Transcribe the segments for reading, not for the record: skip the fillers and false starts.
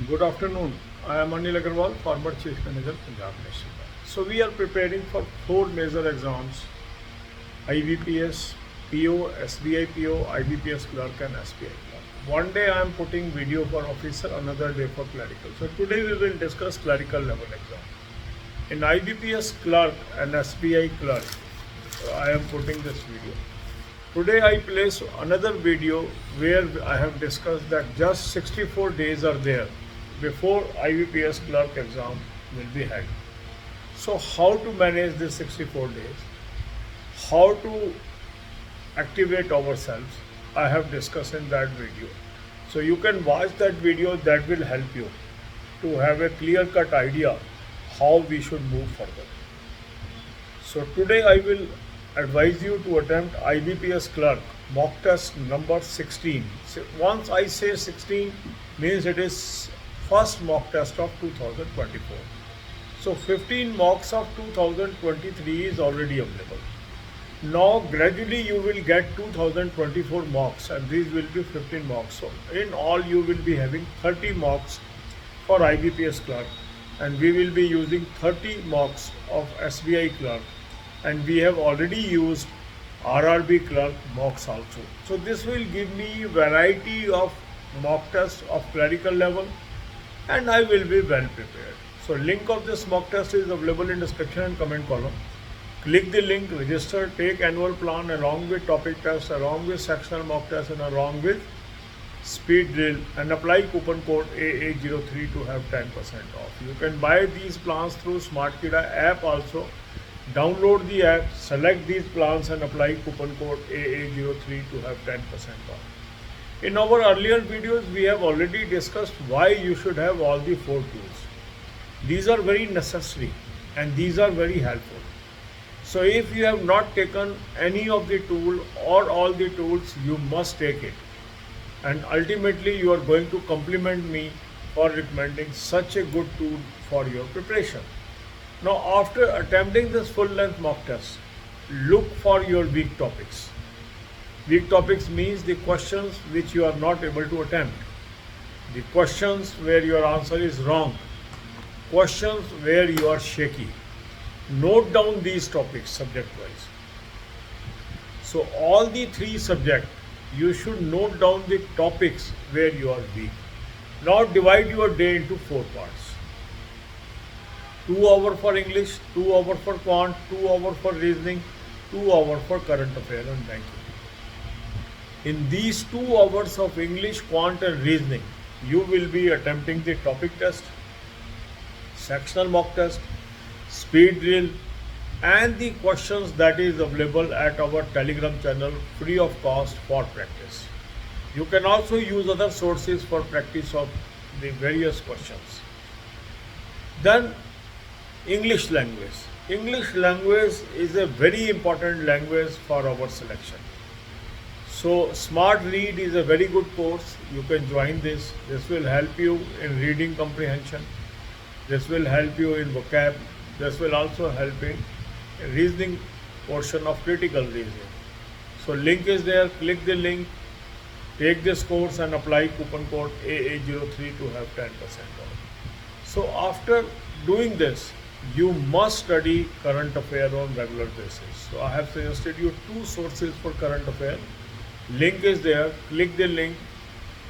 Good afternoon. I am Anil Agarwal, former Chief Manager, Punjab National Bank. So we are preparing for four major exams: IBPS, PO, SBI PO, IBPS clerk, and SBI clerk. One day I am putting video for officer, another day for clerical. So today we will discuss clerical level exam. In IBPS clerk and SBI clerk, I am putting this video. Today I place another video where I have discussed that just 64 days are there before IBPS clerk exam will be held. So how to manage this 64 days? How to activate ourselves? I have discussed in that video. So you can watch that video, that will help you to have a clear cut idea how we should move further. So today I will advise you to attempt IBPS clerk mock test number 16. So once I say 16 means it is first mock test of 2024. So 15 mocks of 2023 is already available. Now gradually you will get 2024 mocks and these will be 15 mocks. So in all you will be having 30 mocks for IBPS clerk and we will be using 30 mocks of SBI clerk, and we have already used RRB clerk mocks also. So this will give me variety of mock tests of clerical level and I will be well prepared. So link of this mock test is available in description and comment column. Click the link, register, take annual plan along with topic test, along with sectional mock test and along with speed drill, and apply coupon code AA03 to have 10% off. You can buy these plans through SmartKida app also. Download the app, select these plans and apply coupon code AA03 to have 10% off. In our earlier videos, we have already discussed why you should have all the four tools. These are very necessary and these are very helpful. So if you have not taken any of the tool or all the tools, you must take it. And ultimately you are going to compliment me for recommending such a good tool for your preparation. Now after attempting this full length mock test, look for your weak topics. Weak topics means the questions which you are not able to attempt, the questions where your answer is wrong, questions where you are shaky. Note down these topics subject wise. So all the three subjects, you should note down the topics where you are weak. Now divide your day into four parts. 2 hours for English, 2 hours for quant, 2 hours for reasoning, 2 hours for current affairs and banking. In these 2 hours of English, quant and reasoning, you will be attempting the topic test, sectional mock test, speed drill and the questions that is available at our Telegram channel free of cost for practice. You can also use other sources for practice of the various questions. Then English language. English language is a very important language for our selection. So Smart Read is a very good course. You can join this. This will help you in reading comprehension. This will help you in vocab. This will also help in reasoning portion of critical reasoning. So link is there. Click the link. Take this course and apply coupon code AA03 to have 10% off. So after doing this, you must study current affair on regular basis. So I have suggested you two sources for current affair. Link is there. Click the link.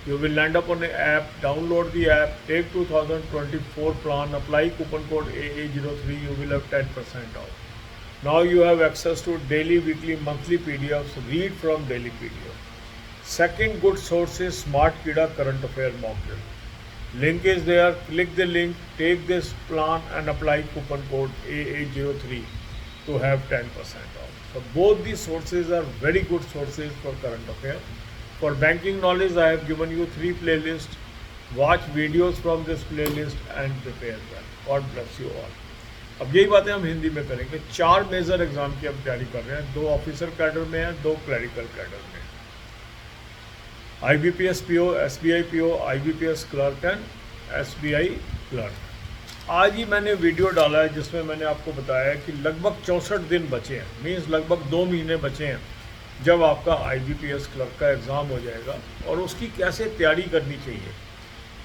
You will land up on the app. Download the app. Take 2024 plan. Apply coupon code AA03. You will have 10% off. Now you have access to daily, weekly, monthly PDFs. Read from daily PDF. Second good source is SmartKida current affair mock drill. Link is there. Click the link. Take this plan and apply coupon code AA03 to have 10% off. So both these sources are very good sources for current affairs. For banking knowledge, I have given you 3 playlists. Watch videos from this playlist and prepare well. God bless you all. अब यही बातें हम हिंदी में करेंगे. 4 major exam की हम तैयारी कर रहे हैं. 2 ऑफिसर कैडर में हैं, 2 क्लरिकल कैडर में. IBPS PO, SBI PO, IBPS clerk and SBI clerk. आज ही मैंने वीडियो डाला है जिसमें मैंने आपको बताया कि लगभग 64 दिन बचे हैं, मीन्स लगभग 2 महीने बचे हैं जब आपका IBPS क्लर्क का एग्ज़ाम हो जाएगा और उसकी कैसे तैयारी करनी चाहिए.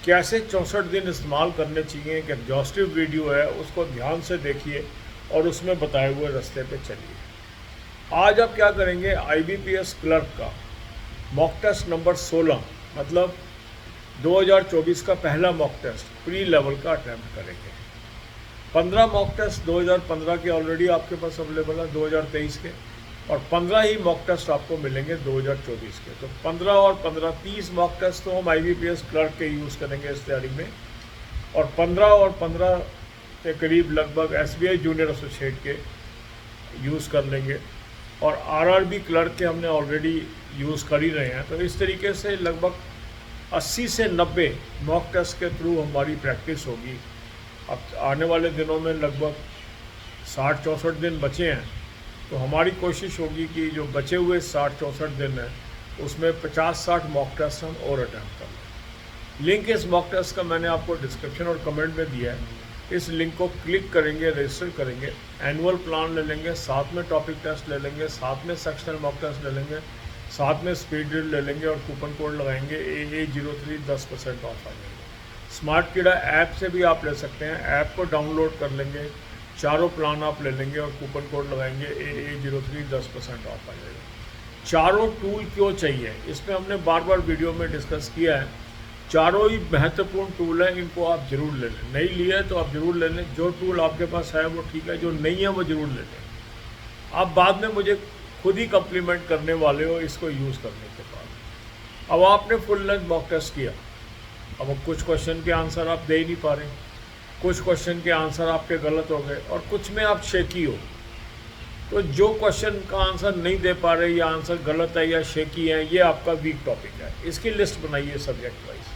कैसे 64 दिन इस्तेमाल करने चाहिए, एक एग्जॉस्टिव वीडियो है, उसको ध्यान से देखिए और उसमें बताए हुए रास्ते पे चलिए। आज आप क्या करेंगे, IBPS क्लर्क का मॉक टेस्ट नंबर 16 मतलब 2024 का पहला मॉक टेस्ट प्री लेवल का अटैम्प्ट करेंगे। 15 मॉक टेस्ट 2015 के ऑलरेडी आपके पास अवेलेबल है 2023 के, और 15 ही मॉक टेस्ट आपको मिलेंगे 2024 के। तो 15 और 15 30 मॉक टेस्ट तो हम IBPS क्लर्क के यूज़ करेंगे इस तैयारी में, और 15 और 15 के करीब लगभग SBI जूनियर एसोसिएट के यूज़ कर लेंगे, और RRB क्लर्क के हमने ऑलरेडी यूज़ कर ही रहे हैं। तो इस तरीके से लगभग 80 से 90 मॉक टेस्ट के थ्रू हमारी प्रैक्टिस होगी। अब आने वाले दिनों में लगभग 60-64 दिन बचे हैं, तो हमारी कोशिश होगी कि जो बचे हुए 60-64 दिन हैं उसमें 50-60 मॉक टेस्ट हम और अटैम्प्ट कर लें। लिंक इस मॉक टेस्ट का मैंने आपको डिस्क्रिप्शन और कमेंट में दिया है, इस लिंक को क्लिक करेंगे, रजिस्टर करेंगे, एनुअल प्लान ले लेंगे, साथ में टॉपिक टेस्ट ले लेंगे, साथ में सेक्शनल मॉक टेस्ट ले लेंगे, साथ में स्पीड ड्रिल ले लेंगे और कूपन कोड लगाएंगे AA03 10% ऑफ आ जाएगा। स्मार्ट कीड़ा ऐप से भी आप ले सकते हैं, ऐप को डाउनलोड कर लेंगे, चारों प्लान आप ले लेंगे और कूपन कोड लगाएंगे AA03 10% ऑफ आ जाएगा। चारों टूल क्यों चाहिए, इसमें हमने बार बार वीडियो में डिस्कस किया है। चारों ही महत्वपूर्ण टूल हैं, इनको आप जरूर ले लें। नहीं लिया है तो आप जरूर ले लें, जो टूल आपके पास है वो ठीक है, जो नहीं है वो जरूर ले लें। आप बाद में मुझे खुद ही कम्प्लीमेंट करने वाले हो इसको यूज़ करने के बाद। अब आपने फुल लेंथ मॉक टेस्ट किया, अब कुछ क्वेश्चन के आंसर आप दे ही नहीं पा रहे, कुछ क्वेश्चन के आंसर आपके गलत हो गए और कुछ में आप शेकी हो। तो जो क्वेश्चन का आंसर नहीं दे पा रहे या आंसर गलत है या शेकी है, ये आपका वीक टॉपिक है। इसकी लिस्ट बनाइए सब्जेक्ट वाइज।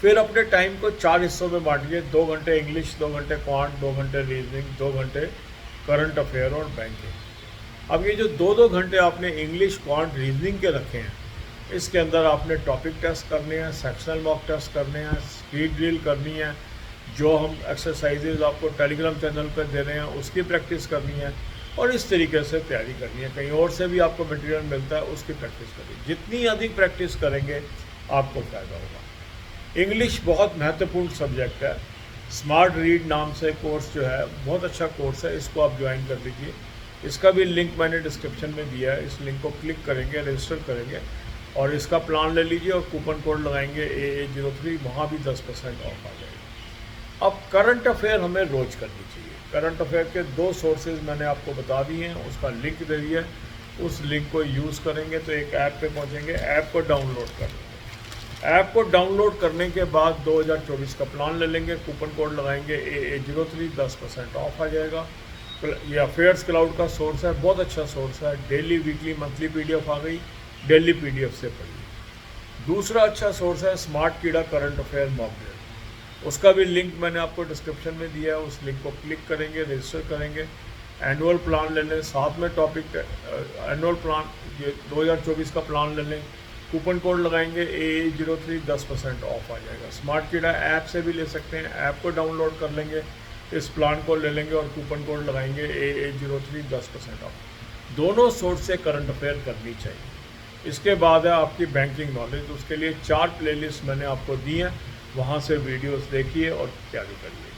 फिर अपने टाइम को 4 हिस्सों में बांटिए, 2 घंटे इंग्लिश, 2 घंटे क्वांट, 2 घंटे रीजनिंग, 2 घंटे करंट अफेयर और बैंकिंग। अब ये जो 2-2 घंटे आपने इंग्लिश, क्वांट, रीजनिंग के रखे हैं, इसके अंदर आपने टॉपिक टेस्ट करने हैं, सेक्शनल मॉक टेस्ट करने हैं, स्पीड ड्रिल करनी है, जो हम एक्सरसाइजेज आपको टेलीग्राम चैनल पर दे रहे हैं उसकी प्रैक्टिस करनी है, और इस तरीके से तैयारी करनी है। कहीं और से भी आपको मटेरियल मिलता है, उसकी प्रैक्टिस करिए। जितनी अधिक प्रैक्टिस करेंगे आपको फ़ायदा होगा। इंग्लिश बहुत महत्वपूर्ण सब्जेक्ट है। स्मार्ट रीड नाम से कोर्स जो है बहुत अच्छा कोर्स है, इसको आप ज्वाइन कर लीजिए। इसका भी लिंक मैंने डिस्क्रिप्शन में दिया है, इस लिंक को क्लिक करेंगे, रजिस्टर करेंगे और इसका प्लान ले लीजिए और कूपन कोड लगाएंगे AA03, वहाँ भी 10% ऑफ आ जाएगा। अब करंट अफेयर हमें रोज़ करनी चाहिए। करंट अफेयर के 2 सोर्सेज मैंने आपको बता दिए हैं, उसका लिंक दे दिया है। उस लिंक को यूज़ करेंगे तो एक ऐप पे पहुँचेंगे, ऐप को डाउनलोड कर लेंगे। ऐप को डाउनलोड करने के बाद 2024 का प्लान ले लेंगे, कूपन कोड लगाएंगे AA03, 10% ऑफ आ जाएगा। ये अफेयर्स क्लाउड का सोर्स है, बहुत अच्छा सोर्स है। डेली, वीकली, मंथली PDF आ गई, डेली PDF से पढ़िए। दूसरा अच्छा सोर्स है स्मार्ट कीड़ा करंट अफेयर मॉक ड्रिल, उसका भी लिंक मैंने आपको डिस्क्रिप्शन में दिया है। उस लिंक को क्लिक करेंगे, रजिस्टर करेंगे, एनुअल प्लान ले लें, साथ में टॉपिक एनुअल प्लान 2024 का प्लान ले लें, कूपन कोड लगाएंगे AA03, 10% ऑफ आ जाएगा। स्मार्ट कीड़ा ऐप से भी ले सकते हैं, ऐप को डाउनलोड कर लेंगे, इस प्लान को ले लेंगे और कूपन कोड लगाएंगे AA03, 10% ऑफ। दोनों सोर्स से करंट अफेयर करनी चाहिए। इसके बाद है आपकी बैंकिंग नॉलेज, उसके लिए 4 प्लेलिस्ट मैंने आपको दी हैं, वहाँ से वीडियोस देखिए और तैयारी करिए।